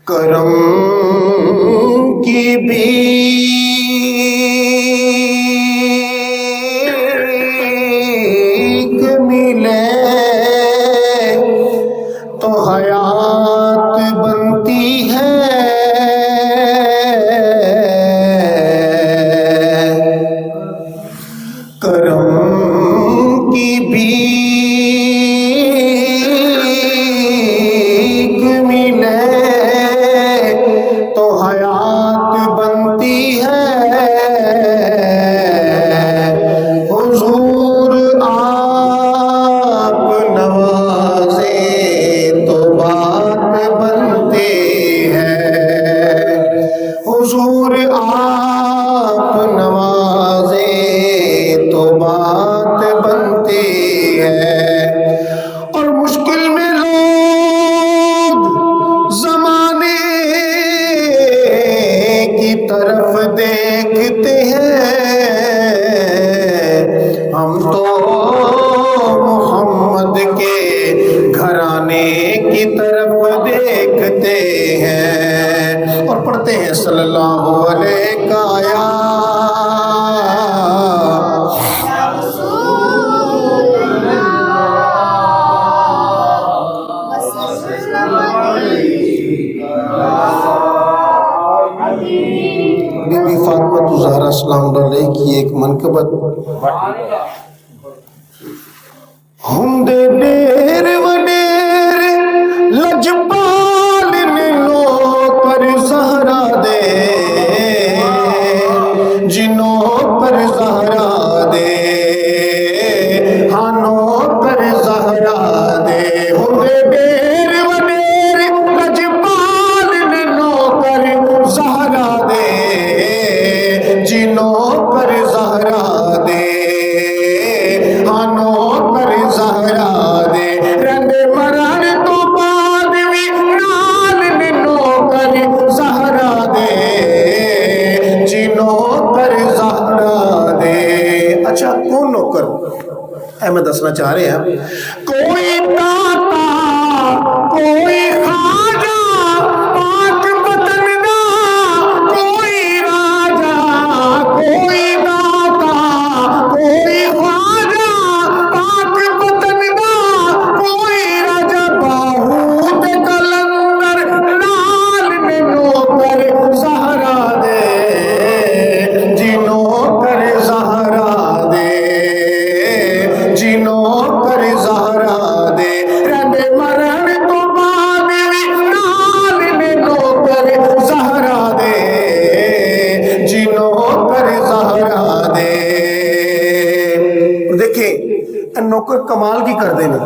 करम की भीख मिले तो हयात बनती है। करम की भीख मिले तो हयात बनती है। हुजूर आप नवाजे तो बात बनती है। हुजूर आप नवाजे तो बात बनती है। और मुश्किल में लोग जमाने की तरफ देखते हैं, हम तो मोहम्मद के घराने की तरफ देखते हैं और पढ़ते हैं सल्लल्लाहु अलैहि का या बीबी फातिमा ज़हरा सलाम अलैहा की एक मनकबत। हुंदे डेर वडेर लजपाल ने लो पर ज़हरा दे, जिनो पर ज़हरा दे, हानो पर ज़हरा दे। हुंदे डेर वडेर लजपाल ने लो पर ज़हरा दे, जिनो पर ज़हरा दे, हानो पर ज़हरा दे। रंग मरण तो बाद भी नाल निनो कर ज़हरा दे, जिनो पर ज़हरा दे। अच्छा, कौन नौकर मैं दसना चाह रहे हैं। कोई दाता कोई खाजा पाक वतन दा, कोई राजा कोई दाता कोई खाजा पाक वतन दा, कोई राजा बाहूत कलंदर नाल निनो कर ज़हरा दे, जिनो कर ज़हरा दे, जिनो कर ज़हरा दे। रब मरण तो बाद भी नाल निनो कर ज़हरा दे, जिनो कर ज़हरा दे। देखें नौकर कमाल की कर देना।